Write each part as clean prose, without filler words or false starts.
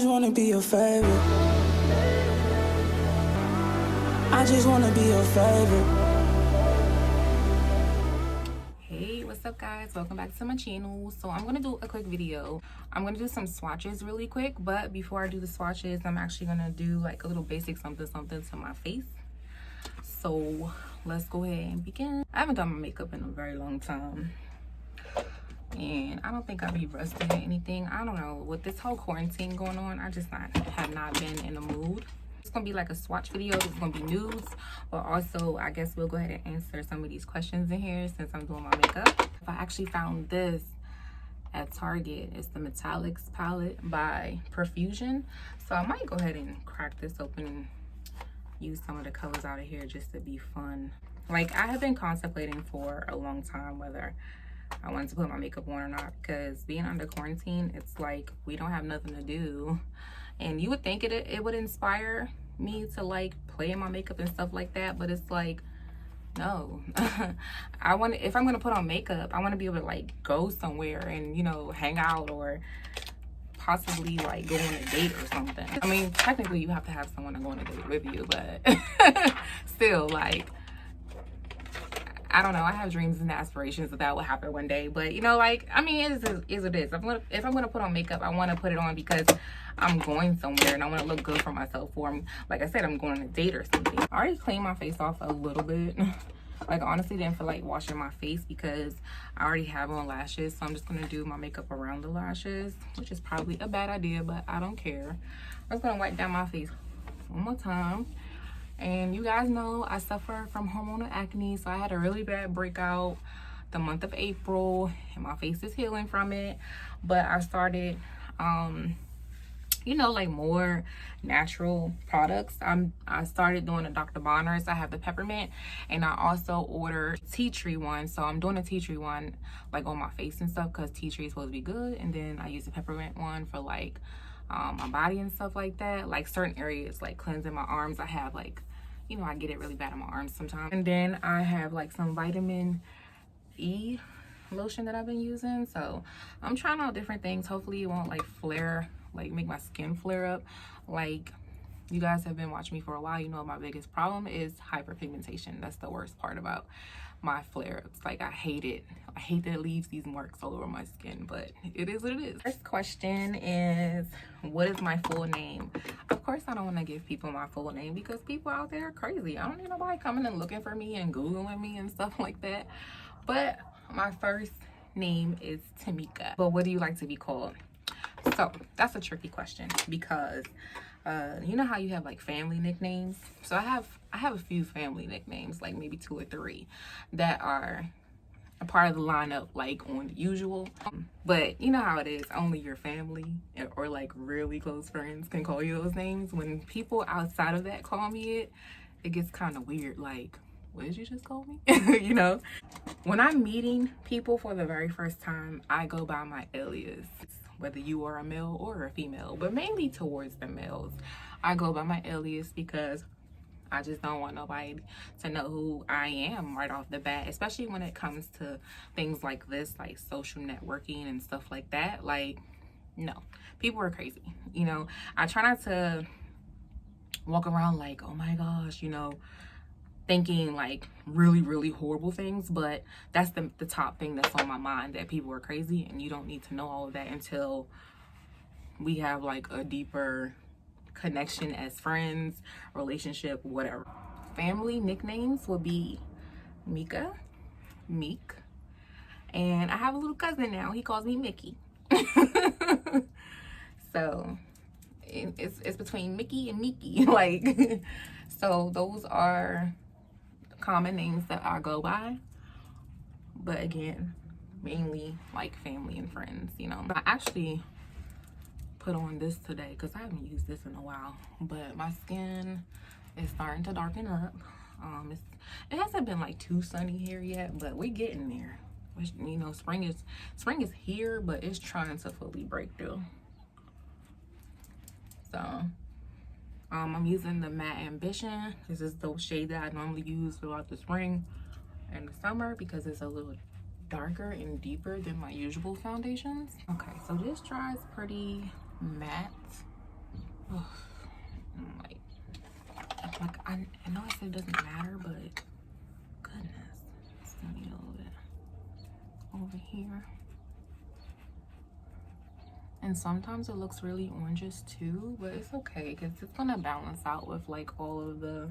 Wanna be your favorite. I just wanna be your favorite. Hey, what's up guys? Welcome back to my channel. So I'm gonna do a quick video. I'm gonna do some swatches really quick, but before I do the swatches, I'm actually gonna do like a little basic something to my face. So let's go ahead and begin. I haven't done my makeup in a very long time, and I don't think I'll be rusty or anything. I don't know, with this whole quarantine going on, I just have not been in the mood. It's gonna be like a swatch video. It's gonna be nudes, but also I guess we'll go ahead and answer some of these questions in here since I'm doing my makeup. I actually found this at Target. It's the Metallics palette by Profusion, so I might go ahead and crack this open and use some of the colors out of here just to be fun. Like, I have been contemplating for a long time whether I wanted to put my makeup on or not, because being under quarantine, it's like we don't have nothing to do, and you would think it would inspire me to like play in my makeup and stuff like that, but it's like, no. If I'm gonna put on makeup, I want to be able to like go somewhere and, you know, hang out, or possibly like go on a date or something. I mean, technically you have to have someone to go on a date with you, but still, like, I don't know. I have dreams and aspirations that will happen one day, but you know, like, I mean, it is what it is. If I'm gonna put on makeup, I want to put it on because I'm going somewhere and I want to look good for myself. Or, like I said, I'm going on a date or something. I already cleaned my face off a little bit. Like, honestly, didn't feel like washing my face because I already have on lashes, so I'm just gonna do my makeup around the lashes, which is probably a bad idea, but I don't care. I'm just gonna wipe down my face one more time. And you guys know I suffer from hormonal acne, so I had a really bad breakout the month of April, and my face is healing from it. But I started, you know, like more natural products. I started doing a Dr. Bronner's. I have the peppermint, and I also ordered tea tree one. So I'm doing a tea tree one like on my face and stuff because tea tree is supposed to be good. And then I use the peppermint one for like my body and stuff like that. Like certain areas, like cleansing my arms. I have like, you know, I get it really bad in my arms sometimes. And then I have like some vitamin E lotion that I've been using. So I'm trying out different things. Hopefully it won't like flare, like make my skin flare up. Like, you guys have been watching me for a while, you know my biggest problem is hyperpigmentation. That's the worst part about my flare-ups. Like, I hate it. I hate that it leaves these marks all over my skin, but it is what it is. First question is, what is my full name? Of course I don't want to give people my full name because people out there are crazy. I don't need nobody coming and looking for me and Googling me and stuff like that. But my first name is Tamika. But what do you like to be called? So that's a tricky question because you know how you have like family nicknames? So I have a few family nicknames, like maybe 2 or 3 that are a part of the lineup, like on the usual. But you know how it is, only your family or like really close friends can call you those names. When people outside of that call me it gets kind of weird. Like, what did you just call me? You know, when I'm meeting people for the very first time, I go by my alias, whether you are a male or a female, but mainly towards the males. I go by my alias because I just don't want nobody to know who I am right off the bat, especially when it comes to things like this, like social networking and stuff like that. Like, no, people are crazy. You know, I try not to walk around like, oh my gosh, you know, thinking like really horrible things, but that's the top thing that's on my mind, that people are crazy, and you don't need to know all of that until we have like a deeper connection as friends, relationship, whatever. Family nicknames would be Mika, Meek, and I have a little cousin now. He calls me Mickey. So it's between Mickey and Mickey. Like, so those are common names that I go by, but again, mainly like family and friends, you know. I actually put on this today because I haven't used this in a while, but my skin is starting to darken up. It hasn't been like too sunny here yet, but we're getting there. You know, spring is here, but it's trying to fully break through. So I'm using the Matte Ambition. This is the shade that I normally use throughout the spring and the summer because it's a little darker and deeper than my usual foundations. Okay, so this dries pretty matte. here. And sometimes it looks really oranges too, but it's okay because it's gonna balance out with like all of the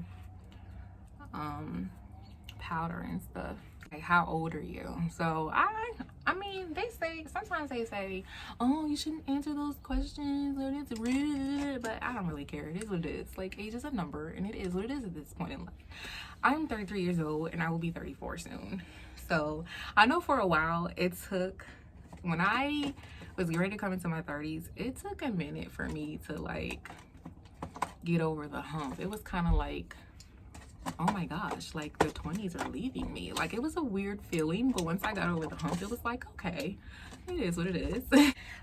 powder and stuff. Like, how old are you? So I mean, they say, sometimes they say, oh, you shouldn't answer those questions, or it's rude, but I don't really care. It is what it is. Like, age is a number, and it is what it is at this point in life. I'm 33 years old, and I will be 34 soon. So I know for a while it took, when I was ready to come into my 30s, it took a minute for me to like get over the hump. It was kind of like, oh my gosh, like the 20s are leaving me. Like, it was a weird feeling, but once I got over the hump, it was like, okay, it is what it is.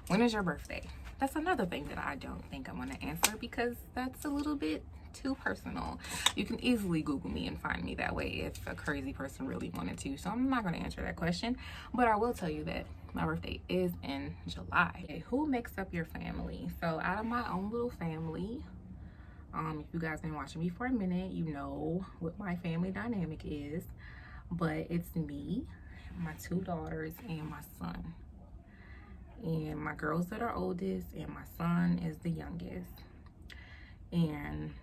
When is your birthday? That's another thing that I don't think I'm gonna answer because that's a little bit too personal. You can easily Google me and find me that way if a crazy person really wanted to. So I'm not gonna answer that question, but I will tell you that my birthday is in July. Okay, who makes up your family? So out of my own little family, if you guys been watching me for a minute, you know what my family dynamic is, but it's me, my 2 daughters, and my son. And my girls that are oldest, and my son is the youngest. And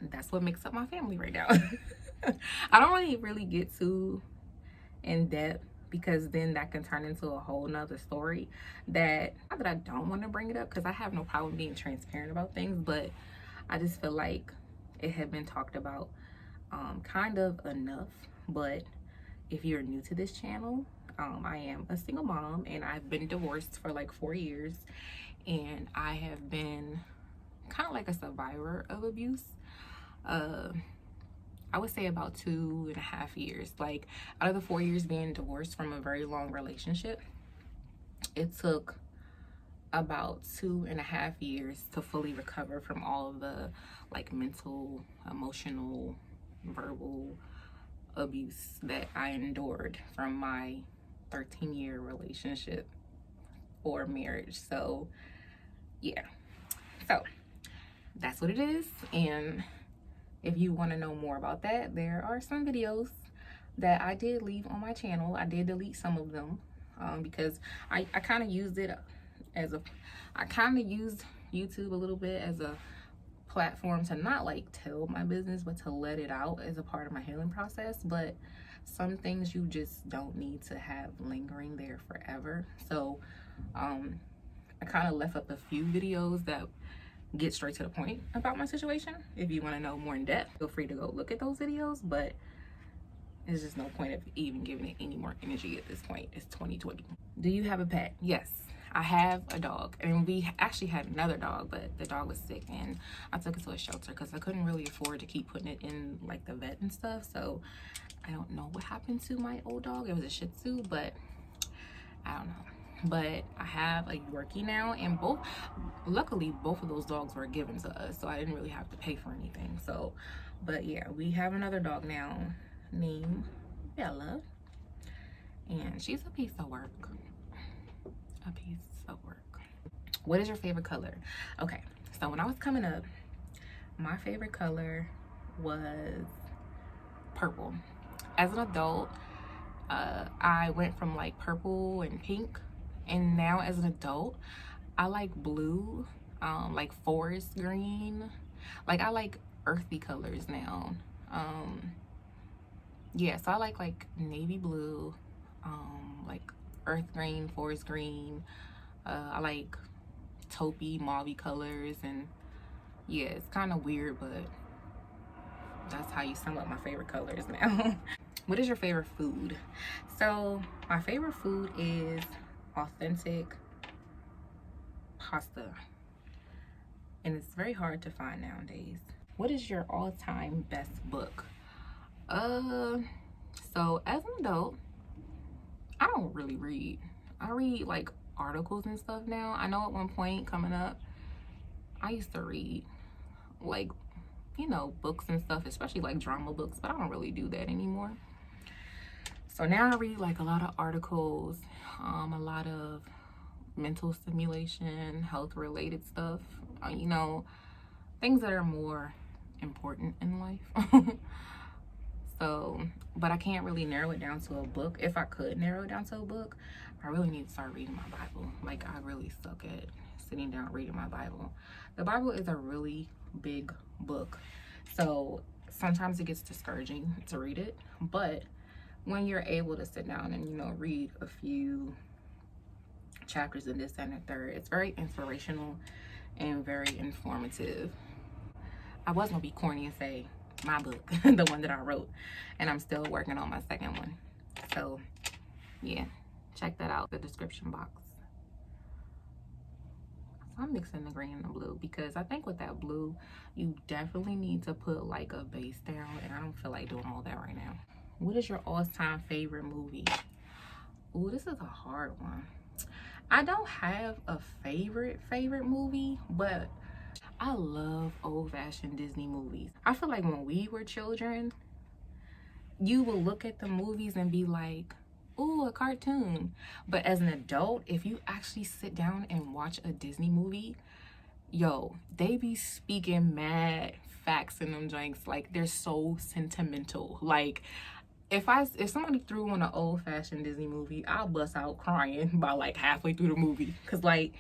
that's what makes up my family right now. I don't really get too in depth because then that can turn into a whole nother story that, not that I don't want to bring it up because I have no problem being transparent about things, but I just feel like it had been talked about kind of enough. But if you're new to this channel, I am a single mom and I've been divorced for like 4 years, and I have been kind of like a survivor of abuse. I would say about 2.5 years. Like, out of the 4 years being divorced from a very long relationship, it took about 2.5 years to fully recover from all of the like mental, emotional, verbal abuse that I endured from my 13-year relationship or marriage. So yeah, so that's what it is. And if you want to know more about that, there are some videos that I did leave on my channel. I did delete some of them because I kind of used it as a, I kind of used YouTube a little bit as a platform to not like tell my business, but to let it out as a part of my healing process. But some things you just don't need to have lingering there forever. So I kind of left up a few videos that get straight to the point about my situation. If you want to know more in depth, feel free to go look at those videos, but there's just no point of even giving it any more energy at this point. It's 2020. Do you have a pet? Yes, I have a dog, and we actually had another dog, but the dog was sick and I took it to a shelter because I couldn't really afford to keep putting it in like the vet and stuff. So I don't know what happened to my old dog. It was a Shih Tzu, but I don't know. But I have a Yorkie now, and luckily both of those dogs were given to us, so I didn't really have to pay for anything. So, but yeah, we have another dog now named Bella, and she's a piece of work. A piece of work. What is your favorite color? Okay, so when I was coming up, my favorite color was purple. As an adult, I went from like purple and pink, and now as an adult I like blue, like forest green. Like, I like earthy colors now. Yeah, so I like navy blue, like earth green, forest green. I like taupey, mauvey colors, and yeah, it's kind of weird, but that's how you sum up my favorite colors now. What is your favorite food? So my favorite food is authentic pasta, and it's very hard to find nowadays. What is your all-time best book? So as an adult, I don't really read. I read like articles and stuff now. I know at one point coming up, I used to read like, you know, books and stuff, especially like drama books, but I don't really do that anymore. So now I read like a lot of articles, a lot of mental stimulation, health related stuff, you know, things that are more important in life. So, but I can't really narrow it down to a book. If I could narrow it down to a book, I really need to start reading my Bible. Like, I really suck at sitting down reading my Bible. The Bible is a really big book, so sometimes it gets discouraging to read it. But when you're able to sit down and, you know, read a few chapters in this and the third, it's very inspirational and very informative. I was gonna be corny and say my book, the one that I wrote, and I'm still working on my second one. So yeah, check that out, the description box. So I'm mixing the green and the blue because I think with that blue, you definitely need to put like a base down, and I don't feel like doing all that right now. What is your all-time favorite movie? Ooh, this is a hard one. I don't have a favorite movie, but I love old-fashioned Disney movies. I feel like when we were children, you will look at the movies and be like, ooh, a cartoon. But as an adult, if you actually sit down and watch a Disney movie, yo, they be speaking mad facts in them joints. Like, they're so sentimental. Like, if somebody threw on an old-fashioned Disney movie, I'll bust out crying by like halfway through the movie. Because like,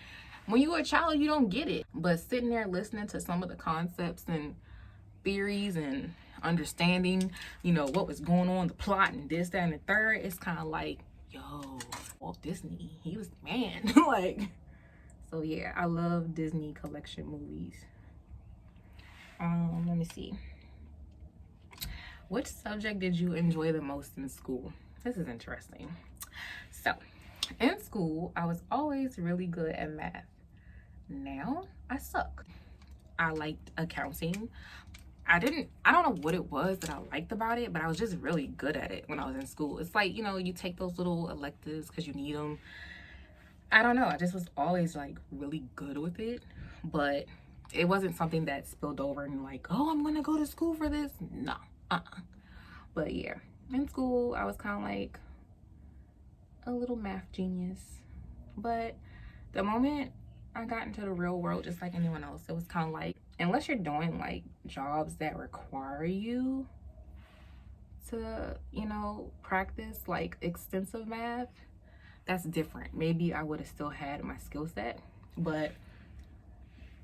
when you were a child, you don't get it. But sitting there listening to some of the concepts and theories and understanding, you know, what was going on, the plot and this, that, and the third, it's kind of like, yo, Walt Disney, he was the man. Like, so yeah, I love Disney collection movies. Let me see. Which subject did you enjoy the most in school? This is interesting. So, in school, I was always really good at math. Now, I suck. I liked accounting. I don't know what it was that I liked about it, but I was just really good at it when I was in school. It's like, you know, you take those little electives because you need them. I don't know. I just was always like really good with it, but it wasn't something that spilled over and like, oh, I'm going to go to school for this. No. But yeah, in school, I was kind of like a little math genius. But the moment I got into the real world, just like anyone else, it was kind of like, unless you're doing like jobs that require you to, you know, practice like extensive math, that's different. Maybe I would have still had my skill set, but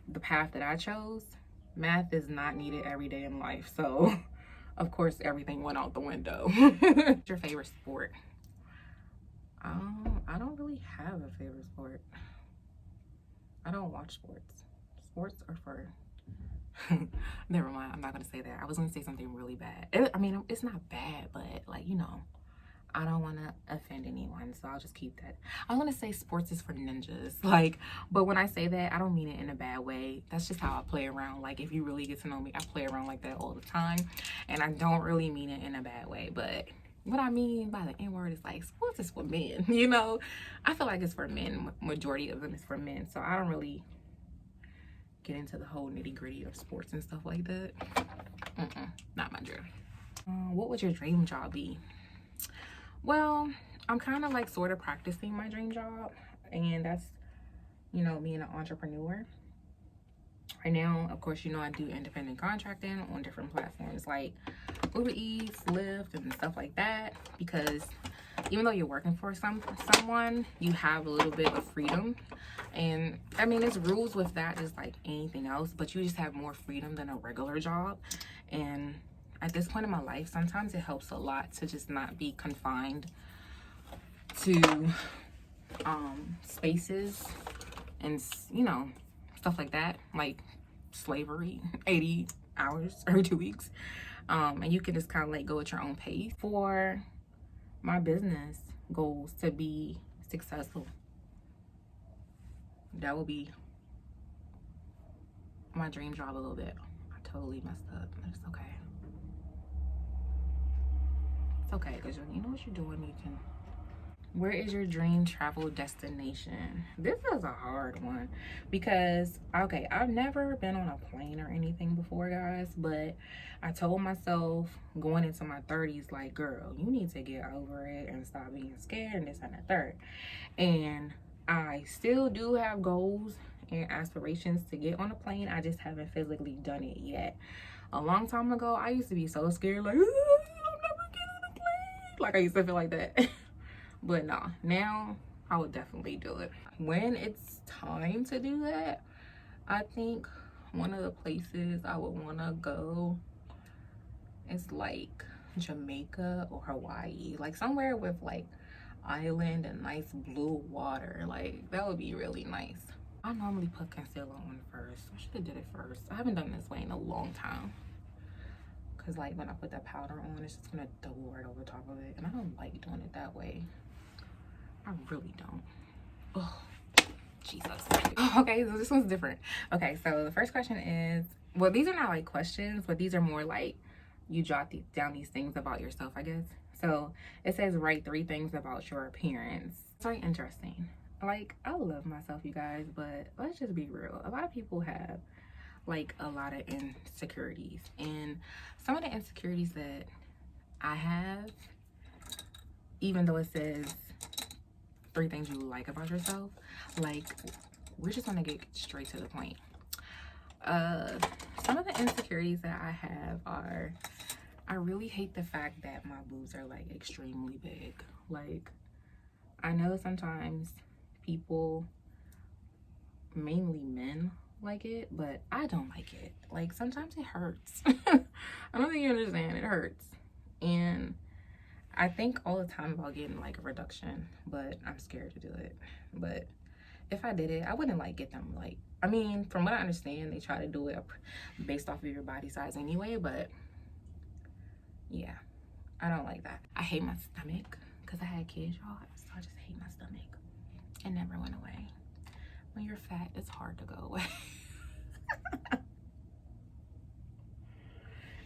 the path that I chose, math is not needed every day in life. So of course everything went out the window. What's your favorite sport? I don't really have a favorite sport. I don't watch sports. Sports are for never mind, I'm not gonna say that. I was gonna say something really bad. I mean, it's not bad, but like, you know, I don't want to offend anyone, so I'll just keep that. I want to say sports is for ninjas, like, but when I say that, I don't mean it in a bad way. That's just how I play around. Like, if you really get to know me, I play around like that all the time, and I don't really mean it in a bad way. But what I mean by the N-word is like, sports is for men, you know? I feel like it's for men. Majority of them is for men, so I don't really get into the whole nitty-gritty of sports and stuff like that. Not my dream. What would your dream job be? Well, I'm kind of like sort of practicing my dream job, and that's, you know, being an entrepreneur. Right now, of course, you know, I do independent contracting on different platforms like Uber Eats, Lyft, and stuff like that, because even though you're working for someone, you have a little bit of freedom. And I mean, there's rules with that just like anything else, but you just have more freedom than a regular job. And at this point in my life, sometimes it helps a lot to just not be confined to spaces and, you know, stuff like that, like slavery, 80 hours every 2 weeks. And you can just kind of like go at your own pace. For my business goals to be successful, that will be my dream job a little bit. I totally messed up. It's okay. It's okay, because you know what you're doing, you can. Where is your dream travel destination? This is a hard one because, okay, I've never been on a plane or anything before, guys, but I told myself going into my 30s, like, girl, you need to get over it and stop being scared and this and the third. And I still do have goals and aspirations to get on a plane. I just haven't physically done it yet. A long time ago, I used to be so scared, like, I'm Like I used to feel like that. But no, now I would definitely do it. When it's time to do that, I think one of the places I would want to go is like Jamaica or Hawaii, like somewhere with like island and nice blue water. Like that would be really nice. I normally put concealer on first. I should have did it first. I haven't done this way in a long time, because like when I put that powder on, it's just gonna double right over top of it, and I don't like doing it that way. I really don't. Oh, Jesus. Okay, so this one's different. Okay, so the first question is, well, these are not like questions, but these are more like you jot down these things about yourself, I guess. So it says write 3 things about your appearance. It's very interesting. Like, I love myself, you guys, but let's just be real. A lot of people have like a lot of insecurities, and some of the insecurities that I have, even though it says 3 things you like about yourself, like, we're just gonna get straight to the point. Some of the insecurities that I have are, I really hate the fact that my boobs are like extremely big. Like, I know sometimes people, mainly men, like it, but I don't like it. Like, sometimes it hurts. I don't think you understand. It hurts. And I think all the time about getting like a reduction, but I'm scared to do it. But if I did it, I wouldn't like get them like, I mean, from what I understand, they try to do it based off of your body size anyway, but yeah, I don't like that. I hate my stomach because I had kids, y'all, so I just hate my stomach. It never went away. When you're fat, it's hard to go away.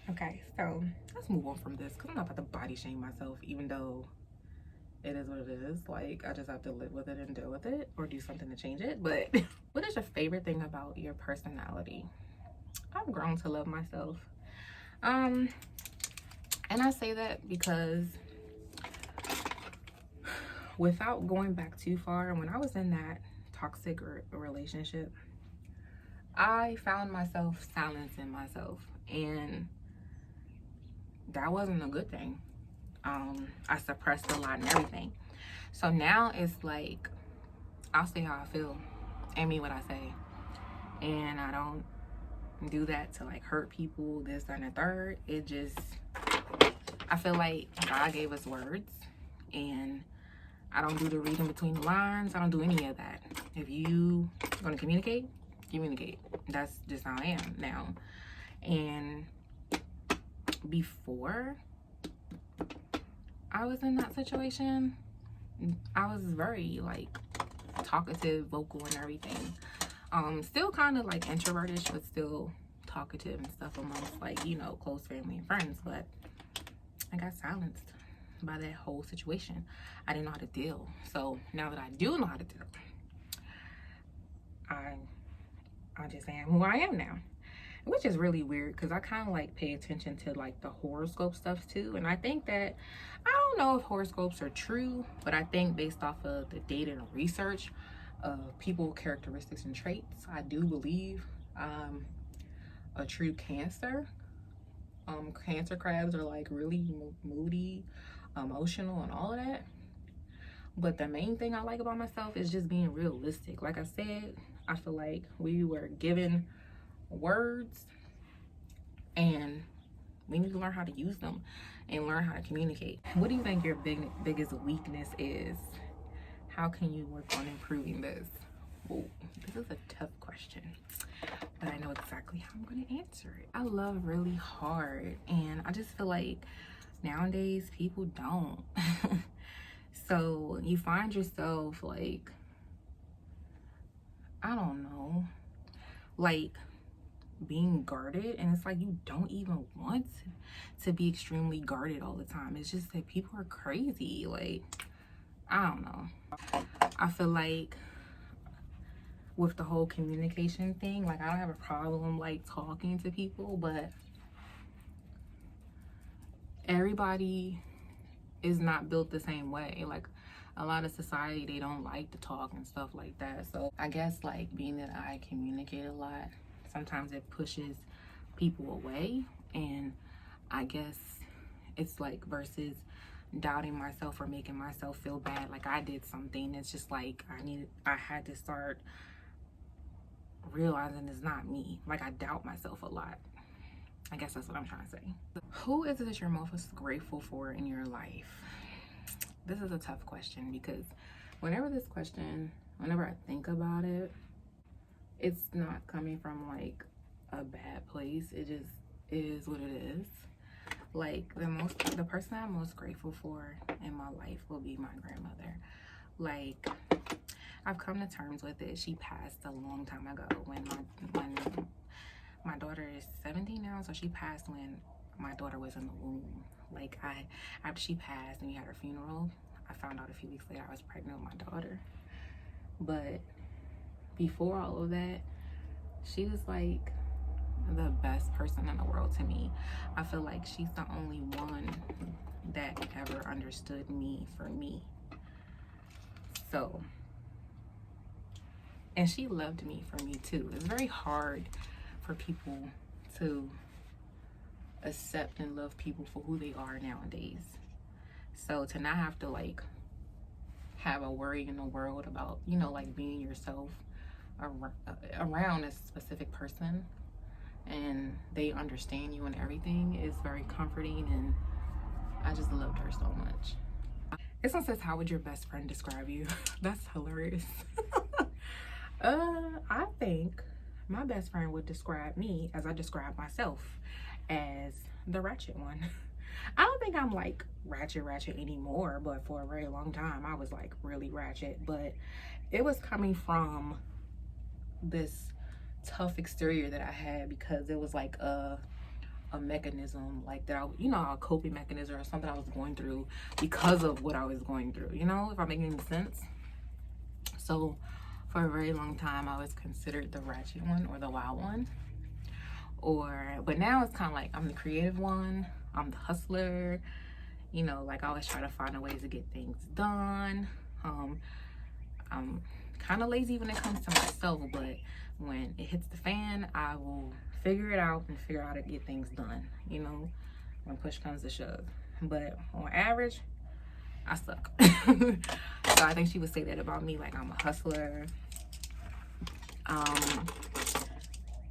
Okay, so let's move on from this, because I'm not about to body shame myself, even though it is what it is. Like, I just have to live with it and deal with it, or do something to change it. But what is your favorite thing about your personality? I've grown to love myself. And I say that because, without going back too far, when I was in that toxic relationship, I found myself silencing myself, and that wasn't a good thing. I suppressed a lot and everything. So now it's like, I'll say how I feel and mean what I say, and I don't do that to like hurt people, this, that, and the third. It just, I feel like God gave us words, and I don't do the reading between the lines. I don't do any of that. If you gonna communicate, communicate. That's just how I am now. And before I was in that situation, I was very like talkative, vocal, and everything. Still kind of like introverted, but still talkative and stuff amongst like, you know, close family and friends. But I got silenced by that whole situation. I didn't know how to deal. So now that I do know how to deal, I just am who I am now, which is really weird because I kind of like pay attention to like the horoscope stuff too. And I think that, I don't know if horoscopes are true, but I think based off of the data and research of people characteristics and traits, I do believe a true Cancer. Cancer crabs are like really moody, emotional, and all of that. But the main thing I like about myself is just being realistic. Like I said, I feel like we were given words, and we need to learn how to use them and learn how to communicate. What do you think your biggest weakness is? How can you work on improving this? Whoa, this is a tough question, but I know exactly how I'm going to answer it. I love really hard, and I just feel like nowadays people don't. So you find yourself like, I don't know, like being guarded, and it's like you don't even want to be extremely guarded all the time. It's just that people are crazy. Like, I don't know. I feel like with the whole communication thing, like I don't have a problem like talking to people, but everybody is not built the same way. Like, a lot of society, they don't like to talk and stuff like that. So I guess like being that I communicate a lot, sometimes it pushes people away. And I guess it's like versus doubting myself or making myself feel bad like I did something. It's just like I had to start realizing it's not me. Like, I doubt myself a lot. I guess that's what I'm trying to say. Who is it that you're most grateful for in your life? This is a tough question, because whenever I think about it, it's not coming from like a bad place. It just is what it is. Like, the person I'm most grateful for in my life will be my grandmother. Like, I've come to terms with it. She passed a long time ago when my daughter is 17 now, so she passed when my daughter was in the womb. Like, after she passed and we had her funeral, I found out a few weeks later I was pregnant with my daughter. But before all of that, she was like the best person in the world to me. I feel like she's the only one that ever understood me for me. So, and she loved me for me too. It's very hard for people to accept and love people for who they are nowadays. So to not have to like have a worry in the world about, you know, like being yourself around a specific person, and they understand you and everything, is very comforting, and I just loved her so much. This one says, how would your best friend describe you? That's hilarious. I think my best friend would describe me as I describe myself, as the ratchet one. I don't think I'm like ratchet anymore, but for a very long time I was like really ratchet. But it was coming from this tough exterior that I had, because it was like a mechanism like that, you know, a coping mechanism or something I was going through because of what I was going through, you know, if I'm making any sense. So for a very long time I was considered the ratchet one or the wild one, but now it's kind of like I'm the creative one, I'm the hustler, you know, like I always try to find a ways to get things done. I'm kind of lazy when it comes to myself, but when it hits the fan, I will figure it out and figure out how to get things done, you know, when push comes to shove. But on average, I suck. So I think she would say that about me, like I'm a hustler.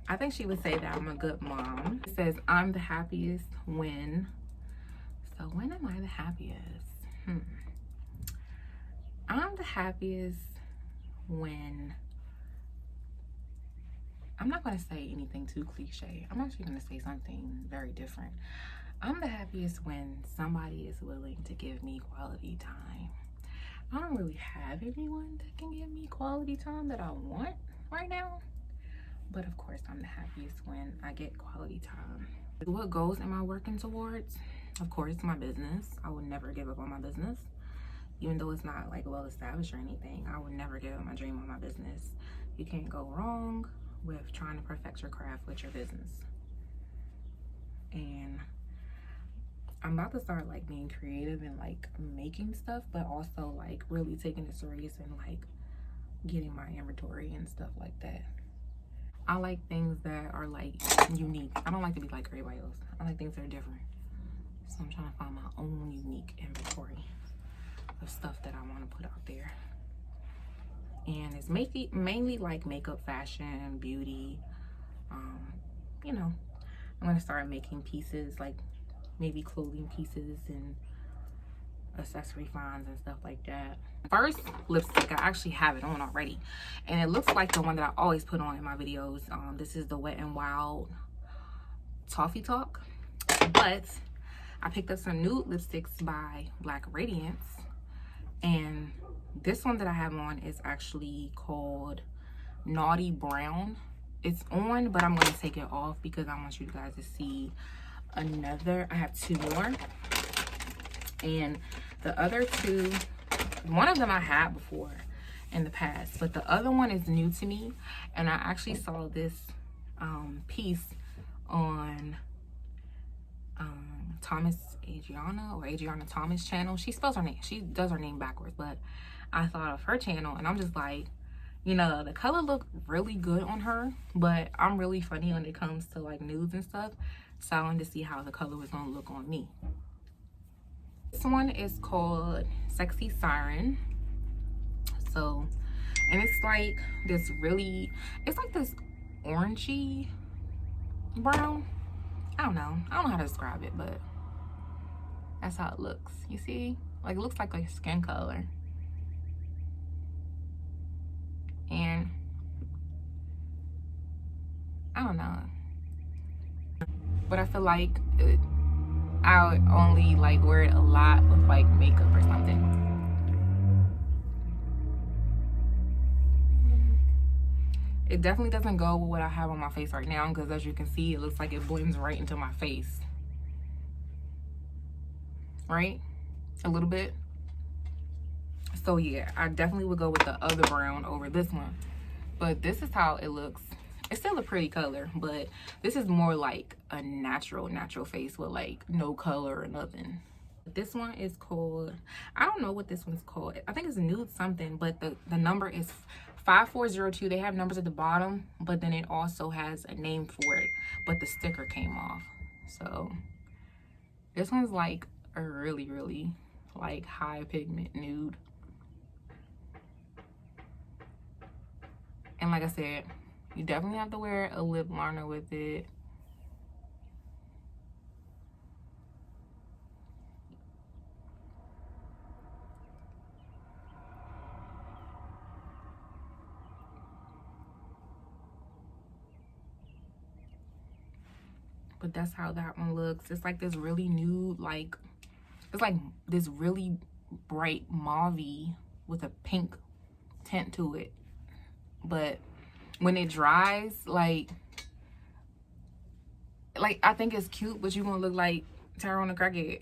I think she would say that I'm a good mom. It says, I'm the happiest when... So when am I the happiest? I'm the happiest when... I'm not going to say anything too cliche. I'm actually going to say something very different. I'm the happiest when somebody is willing to give me quality time. I don't really have anyone that can give me quality time that I want right now. But of course, I'm the happiest when I get quality time. What goals am I working towards? Of course, my business. I would never give up on my business. Even though it's not like well established or anything, I would never give up my dream on my business. You can't go wrong with trying to perfect your craft with your business. And I'm about to start like being creative and like making stuff, but also like really taking it serious and like getting my inventory and stuff like that. I like things that are like unique. I don't like to be like everybody else. I like things that are different. So I'm trying to find my own unique inventory of stuff that I want to put out there. And it's mainly like makeup, fashion, beauty. You know, I'm gonna start making pieces, like maybe clothing pieces and accessory finds and stuff like that. First lipstick, I actually have it on already, and it looks like the one that I always put on in my videos. This is the Wet n Wild Toffee Talk, but I picked up some nude lipsticks by Radiance, and this one that I have on is actually called Naughty Brown. It's on, but I'm going to take it off because I want you guys to see another. I have two more, and the other two, one of them I had before in the past, but the other one is new to me. And I actually saw this piece on Adriana Thomas channel. She spells her name, she does her name backwards, but I thought of her channel and I'm just like, you know, the color looked really good on her, but I'm really funny when it comes to like nudes and stuff, so I wanted to see how the color was gonna look on me. This one is called Sexy Siren. So, and it's like this really, it's like this orangey brown. I don't know how to describe it, but that's how it looks. You see, like it looks like a skin color. And I don't know, but I feel like I would only like wear it a lot with like makeup or something. It definitely doesn't go with what I have on my face right now, because as you can see, it looks like it blends right into my face. Right? A little bit. So yeah, I definitely would go with the other brown over this one. But this is how it looks. It's still a pretty color, but this is more like a natural face with like no color or nothing. This one is called, I don't know what this one's called. I think it's Nude something, but the number is 5402. They have numbers at the bottom, but then it also has a name for it, but the sticker came off. So this one's like a really like high pigment nude. And like I said, you definitely have to wear a lip liner with it. But that's how that one looks. It's like this really nude, like, it's like this really bright mauve-y with a pink tint to it. But when it dries, like I think it's cute, but you're gonna look like Tyrone the Crackhead.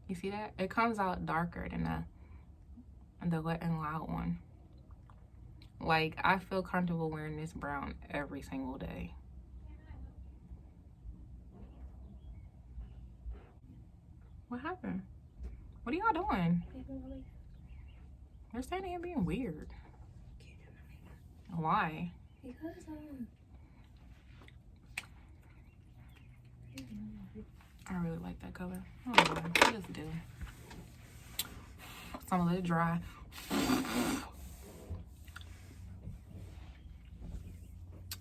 You see that? It comes out darker than the Wet n Wild one. Like, I feel comfortable wearing this brown every single day. What happened? What are y'all doing? They're standing here being weird. Why? Because I really like that color. I don't know. I just do. So I'm gonna let it dry.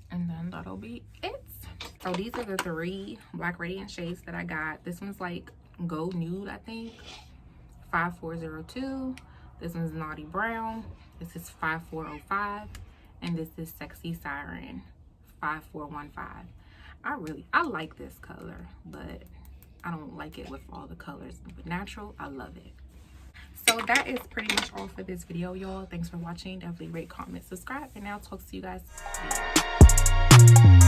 And then that'll be it. So these are the 3 Black Radiance shades that I got. This one's like Gold Nude, I think. 5402. This one's Naughty Brown. This is 5405. And this is Sexy Siren 5415. I like this color, but I don't like it with all the colors. But natural, I love it. So that is pretty much all for this video, y'all. Thanks for watching. Definitely rate, comment, subscribe, and I'll talk to you guys later.